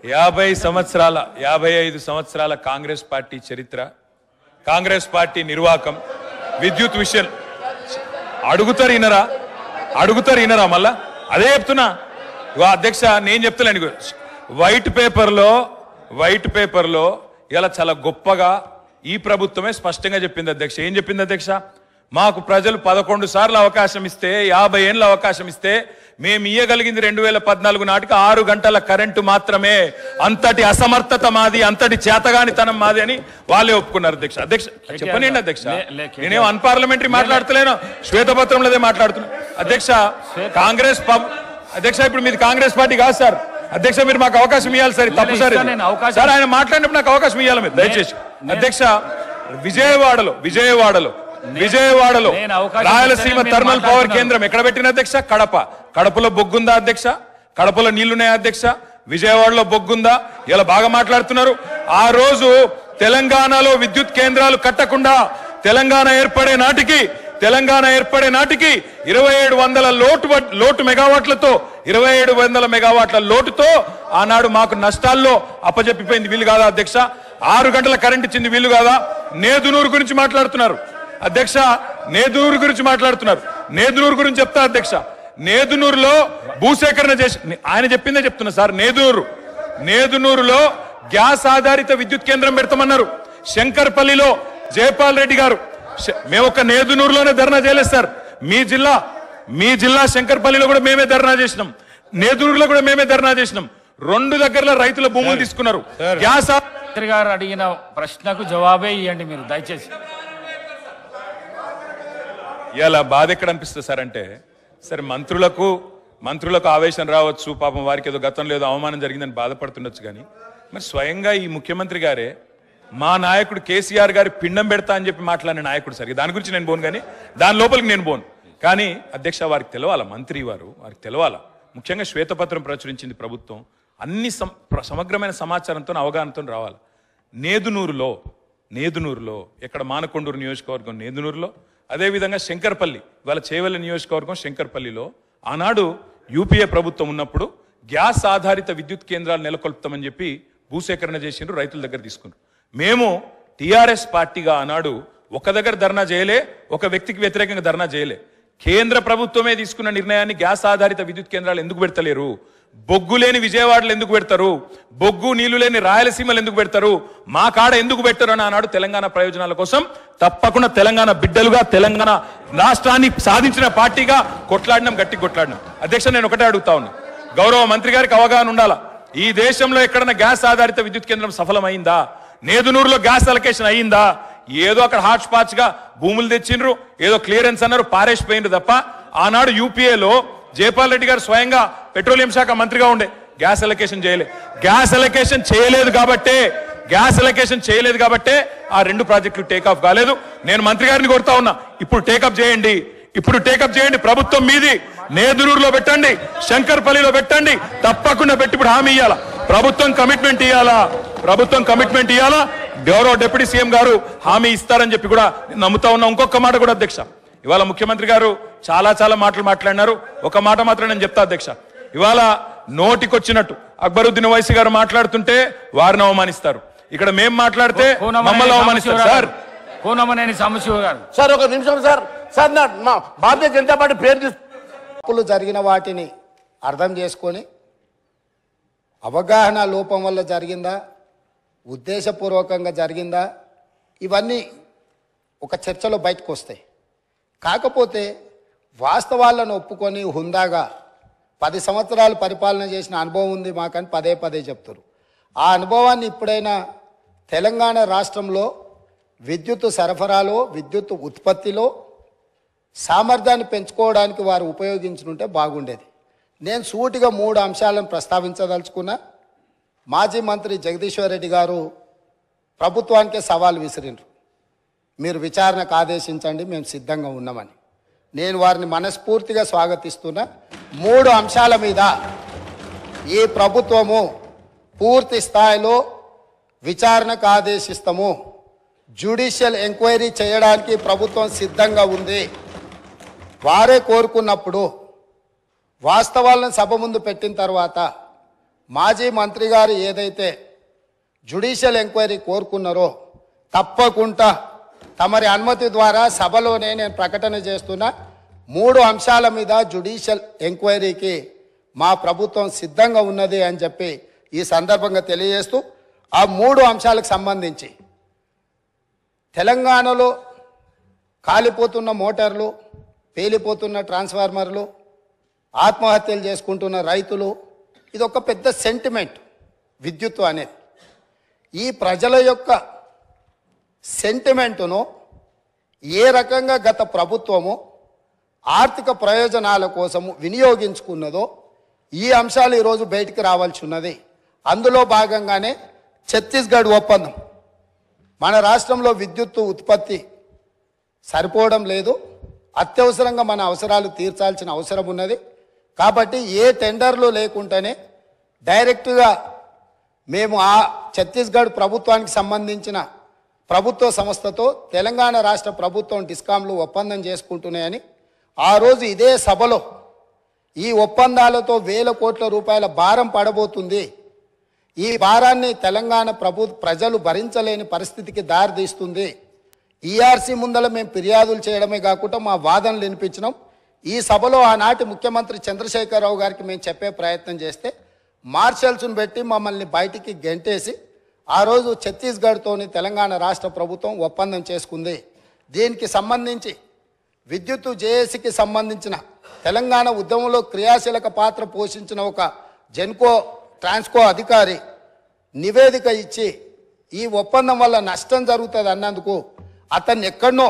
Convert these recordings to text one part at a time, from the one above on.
55 సంవత్సరాల కాంగ్రెస్ పార్టీ చరిత్ర, కాంగ్రెస్ పార్టీ నిర్వాకం, విద్యుత్ విషయం అడుగుతారు ఇనరా మళ్ళా అదే చెప్తున్నా. అధ్యక్ష నేను చెప్తలేను, వైట్ పేపర్లో ఇలా చాలా గొప్పగా ఈ ప్రభుత్వమే స్పష్టంగా చెప్పింది అధ్యక్ష. ఏం చెప్పింది అధ్యక్ష? మాకు ప్రజలు 11 సార్లు అవకాశం ఇస్తే, 50 ఏళ్ళ అవకాశం ఇస్తే మేము ఇయ్యగలిగింది 2014 నాటికి 6 గంటల కరెంటు మాత్రమే. అంతటి అసమర్థత మాది, అంతటి చేతగానితనం మాది అని వాళ్ళే ఒప్పుకున్నారు అధ్యక్ష. చెప్పనండి అధ్యక్ష, నేనేం అన్పార్లమెంటరీ మాట్లాడతలేను, శ్వేతపత్రంలో మాట్లాడుతున్నాను అధ్యక్ష. అధ్యక్ష ఇప్పుడు మీది కాంగ్రెస్ పార్టీ కాదు సార్. అధ్యక్ష మీరు మాకు అవకాశం ఇవ్వాలి సార్, తప్పు సార్ సార్. ఆయన మాట్లాడినప్పుడు నాకు అవకాశం ఇవ్వాలి మీరు దయచేసి. అధ్యక్ష విజయవాడలో రాయలసీమ థర్మల్ పవర్ కేంద్రం ఎక్కడ పెట్టిన అధ్యక్ష? కడపలో బొగ్గుందా అధ్యక్ష? కడపలో నీళ్లున్నాయా అధ్యక్ష? విజయవాడలో బొగ్గుందా? ఇలా బాగా మాట్లాడుతున్నారు. ఆ రోజు తెలంగాణలో విద్యుత్ కేంద్రాలు కట్టకుండా తెలంగాణ ఏర్పడే నాటికి 2700 లోటు మెగావాట్లతో 2700 మెగావాట్ల లోటుతో ఆనాడు మాకు నష్టాల్లో అప్పజెప్పిపోయింది. వీళ్ళు కాదా అధ్యక్ష? 6 గంటల కరెంట్ ఇచ్చింది వీళ్ళు కాదా? నేదునూరు గురించి మాట్లాడుతున్నారు అధ్యక్ష. నేదునూరు గురించి చెప్తా అధ్యక్ష. నేదునూరులో భూసేకరణ చేసి ఆయన చెప్పిందే చెప్తున్నా సార్. నేదునూరులో గ్యాస్ ఆధారిత విద్యుత్ కేంద్రం పెడతామన్నారు. శంకర్పల్లిలో జయపాల్ రెడ్డి గారు, మేము ఒక నేదునూరులోనే ధర్నా చేయలేదు సార్. మీ జిల్లా శంకర్పల్లిలో కూడా మేమే ధర్నా చేసినాం, నేదునూరులో కూడా మేమే ధర్నా చేసినాం. 2 దగ్గరలో రైతుల భూములు తీసుకున్నారు. గ్యాస్ గారు అడిగిన ప్రశ్నకు జవాబే ఇవ్వండి మీరు దయచేసి. ఇలా బాధ ఎక్కడ అనిపిస్తుంది సార్ అంటే, సరే మంత్రులకు ఆవేశం రావచ్చు, పాపం వారికి ఏదో గతంలో ఏదో అవమానం జరిగిందని బాధపడుతుండొచ్చు, కానీ మరి స్వయంగా ఈ ముఖ్యమంత్రి గారే మా నాయకుడు కేసీఆర్ గారి పిండం పెడతా అని చెప్పి మాట్లాడిన నాయకుడు సార్. దాని గురించి నేను పోను, కానీ దాని లోపలికి నేను పోను. కానీ అధ్యక్ష వారికి తెలవాలా, వారికి తెలవాలా. ముఖ్యంగా శ్వేతపత్రం ప్రచురించింది ప్రభుత్వం, అన్ని సమగ్రమైన సమాచారంతో అవగాహనతో రావాలి. నేదునూరులో ఎక్కడ మానకొండూరు నియోజకవర్గం నేదునూరులో, అదేవిధంగా శంకర్పల్లి వాళ్ళ చేవెళ్ళ నియోజకవర్గం శంకర్పల్లిలో ఆనాడు యూపీఏ ప్రభుత్వం ఉన్నప్పుడు గ్యాస్ ఆధారిత విద్యుత్ కేంద్రాలు నెలకొల్పుతామని చెప్పి భూసేకరణ చేసిండ్రు, రైతుల దగ్గర తీసుకున్నారు. మేము టీఆర్ఎస్ పార్టీగా ఆనాడు ఒక దగ్గర ధర్నా చేయలే, ఒక వ్యక్తికి వ్యతిరేకంగా ధర్నా చేయలే. కేంద్ర ప్రభుత్వమే తీసుకున్న నిర్ణయాన్ని గ్యాస్ ఆధారిత విద్యుత్ కేంద్రాలు ఎందుకు పెడతలేరు? బొగ్గు లేని విజయవాడలో ఎందుకు పెడతారు? బొగ్గు నీళ్లు లేని రాయలసీమలు ఎందుకు పెడతారు? మా కాడ ఎందుకు పెట్టరు అని ఆనాడు తెలంగాణ ప్రయోజనాల కోసం తప్పకుండా తెలంగాణ బిడ్డలుగా, తెలంగాణ రాష్ట్రాన్ని సాధించిన పార్టీగా గట్టి కొట్లాడినాం. అధ్యక్ష నేను ఒకటే అడుగుతా ఉన్నా, గౌరవ మంత్రి గారికి అవగాహన ఉండాలా. ఈ దేశంలో ఎక్కడన్నా గ్యాస్ ఆధారిత విద్యుత్ కేంద్రం సఫలమైందా? నేదునూరులో గ్యాస్ అలొకేషన్ అయ్యిందా? ఏదో అక్కడ హాట్ స్పాట్స్ గా భూములు తెచ్చిండ్రు, ఏదో క్లియరెన్స్ అన్నారు, పారేసిపోయిండ్రు తప్ప ఆనాడు యూపీఏలో జయపాల్ రెడ్డి గారు స్వయంగా పెట్రోలియం శాఖ మంత్రిగా ఉండే గ్యాస్ అలొకేషన్ చేయలే. గ్యాస్ అలొకేషన్ చేయలేదు కాబట్టే ఆ 2 ప్రాజెక్టులు టేకాఫ్ కాలేదు. నేను మంత్రి గారిని కోరుతా ఉన్నా, ఇప్పుడు టేకప్ చేయండి. ప్రభుత్వం మీది. నేదునూరులో పెట్టండి, శంకర్పల్లిలో పెట్టండి, తప్పకుండా పెట్టి ఇప్పుడు హామీ ఇవ్వాలా. ప్రభుత్వం కమిట్మెంట్ ఇవ్వాలా. గౌరవ డిప్యూటీ సీఎం గారు హామీ ఇస్తారని చెప్పి కూడా నమ్ముతా ఉన్నా. ఇంకొక మాట కూడా అధ్యక్ష, ఇవాళ ముఖ్యమంత్రి గారు చాలా మాటలు మాట్లాడినారు. ఒక మాట మాత్రం నేను చెప్తా అధ్యక్ష. ఇవాళ నోటికొచ్చినట్టు అక్బరుద్దీన్ ఓవైసీ గారు మాట్లాడుతుంటే వారిని అవమానిస్తారు, ఇక్కడ మేము మాట్లాడితే మమ్మల్ని అవమానిస్తారు. సార్ కోనమనేని సాంబశివరావు గారు సార్ ఒక నిమిషం సార్. మా భారతీయ జనతా పార్టీ పేరు తప్పులు జరిగిన వాటిని అర్థం చేసుకొని అవగాహన లోపం వల్ల జరిగిందా, ఉద్దేశపూర్వకంగా జరిగిందా, ఇవన్నీ ఒక చర్చలో బయటకు వస్తాయి. కాకపోతే వాస్తవాలను ఒప్పుకొని హుందాగా 10 సంవత్సరాలు పరిపాలన చేసిన అనుభవం ఉంది మాకని పదే చెప్తారు. ఆ అనుభవాన్ని ఇప్పుడైనా తెలంగాణ రాష్ట్రంలో విద్యుత్ సరఫరాలో, విద్యుత్ ఉత్పత్తిలో సామర్థ్యాన్ని పెంచుకోవడానికి వారు ఉపయోగించుకుంటే బాగుండేది. నేను సూటిగా 3 అంశాలను ప్రస్తావించదలుచుకున్నా. మాజీ మంత్రి జగదీశ్వర్ రెడ్డి గారు ప్రభుత్వానికే సవాల్ విసిరిండ్రు, మీరు విచారణకు ఆదేశించండి, మేము సిద్ధంగా ఉన్నామని. నేను వారిని మనస్ఫూర్తిగా స్వాగతిస్తున్నా. 3 అంశాల మీద ఈ ప్రభుత్వము పూర్తి స్థాయిలో విచారణకు ఆదేశిస్తాము, జ్యుడిషియల్ ఎంక్వైరీ చేయడానికి ప్రభుత్వం సిద్ధంగా ఉంది. వారే కోరుకున్నప్పుడు వాస్తవాలను సభ ముందు పెట్టిన తర్వాత మాజీ మంత్రి గారు ఏదైతే జ్యుడిషియల్ ఎంక్వైరీ కోరుకున్నారో తప్పకుండా తమరి అనుమతి ద్వారా సభలోనే నేను ప్రకటన చేస్తున్నా 3 అంశాల మీద జ్యుడిషియల్ ఎంక్వైరీకి మా ప్రభుత్వం సిద్ధంగా ఉన్నది అని చెప్పి ఈ సందర్భంగా తెలియజేస్తూ ఆ 3 అంశాలకు సంబంధించి తెలంగాణలో కాలిపోతున్న మోటార్లు, పేలిపోతున్న ట్రాన్స్ఫార్మర్లు, ఆత్మహత్యలు చేసుకుంటున్న రైతులు, ఇది ఒక పెద్ద సెంటిమెంట్ విద్యుత్తు అనేది. ఈ ప్రజల యొక్క సెంటిమెంటును ఏ రకంగా గత ప్రభుత్వము ఆర్థిక ప్రయోజనాల కోసము వినియోగించుకున్నదో ఈ అంశాలు ఈరోజు బయటికి రావాల్సి ఉన్నది. అందులో భాగంగానే ఛత్తీస్గఢ్ ఒప్పందం. మన రాష్ట్రంలో విద్యుత్తు ఉత్పత్తి సరిపోవడం లేదు, అత్యవసరంగా మన అవసరాలు తీర్చాల్సిన అవసరం ఉన్నది. కాబట్టి ఏ టెండర్లు లేకుండానే డైరెక్ట్గా మేము ఆ ఛత్తీస్గఢ్ ప్రభుత్వానికి సంబంధించిన ప్రభుత్వ సంస్థతో తెలంగాణ రాష్ట్ర ప్రభుత్వం డిస్కాంలు ఒప్పందం చేసుకుంటున్నాయని ఆ రోజు ఇదే సభలో ఈ ఒప్పందాలతో వేల కోట్ల రూపాయల భారం పడబోతుంది, ఈ భారాన్ని తెలంగాణ ప్రజలు భరించలేని పరిస్థితికి దారితీస్తుంది, ఈఆర్సీ ముందల మేము ఫిర్యాదులు చేయడమే కాకుండా మా వాదనలు వినిపించినాం. ఈ సభలో ఆనాటి ముఖ్యమంత్రి చంద్రశేఖరరావు గారికి మేము చెప్పే ప్రయత్నం చేస్తే మార్షల్స్ను పెట్టి మమ్మల్ని బయటికి గెంటేసి ఆ రోజు ఛత్తీస్గఢ్తోని తెలంగాణ రాష్ట్ర ప్రభుత్వం ఒప్పందం చేసుకుంది. దీనికి సంబంధించి విద్యుత్తు జేఏసీకి సంబంధించిన తెలంగాణ ఉద్యమంలో క్రియాశీలక పాత్ర పోషించిన ఒక జెన్కో ట్రాన్స్కో అధికారి నివేదిక ఇచ్చి ఈ ఒప్పందం వల్ల నష్టం జరుగుతుంది అన్నందుకు అతన్ని ఎక్కడనో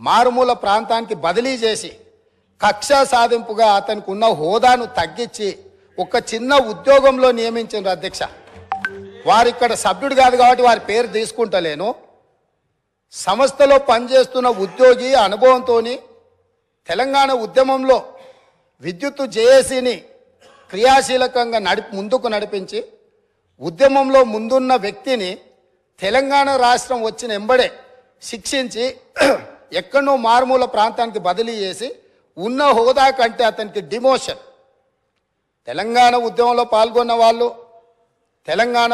మారుమూల ప్రాంతానికి బదిలీ చేసి కక్ష సాధింపుగా అతనికి ఉన్న హోదాను తగ్గించి ఒక చిన్న ఉద్యోగంలో నియమించారు అధ్యక్ష. వారు ఇక్కడ సభ్యుడు కాదు కాబట్టి వారి పేరు తీసుకుంటలేను. సంస్థలో పనిచేస్తున్న ఉద్యోగి అనుభవంతో తెలంగాణ ఉద్యమంలో విద్యుత్తు జేఏసీని క్రియాశీలకంగా ముందుకు నడిపించి ఉద్యమంలో ముందున్న వ్యక్తిని తెలంగాణ రాష్ట్రం వచ్చిన ఎంబడే శిక్షించి ఎక్కడో మారుమూల ప్రాంతానికి బదిలీ చేసి ఉన్న హోదా కంటే అతనికి డిమోషన్. తెలంగాణ ఉద్యమంలో పాల్గొన్న వాళ్ళు తెలంగాణ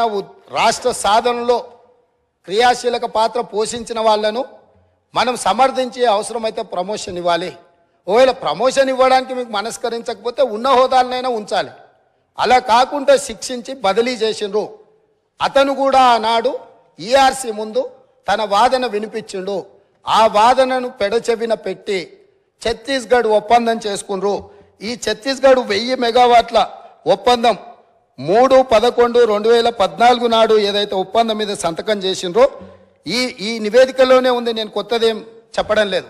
రాష్ట్ర సాధనలో క్రియాశీలక పాత్ర పోషించిన వాళ్ళను మనం సమర్థించి అవసరమైతే ప్రమోషన్ ఇవ్వాలి. ఒకవేళ ప్రమోషన్ ఇవ్వడానికి మీకు మనస్కరించకపోతే ఉన్న హోదాలనైనా ఉంచాలి. అలా కాకుండా శిక్షించి బదిలీ చేసిండ్రు. అతను కూడా ఆనాడు ఈఆర్సీ ముందు తన వాదన వినిపించిండు. ఆ వాదనను పెడచెవిన పెట్టి ఛత్తీస్గఢ్ ఒప్పందం చేసుకున్నారు. ఈ ఛత్తీస్గఢ్ 1000 మెగావాట్ల ఒప్పందం 3/11/2014 నాడు ఏదైతే ఒప్పందం మీద సంతకం చేసిండ్రో ఈ నివేదికలోనే ఉంది, నేను కొత్తదేం చెప్పడం లేదు.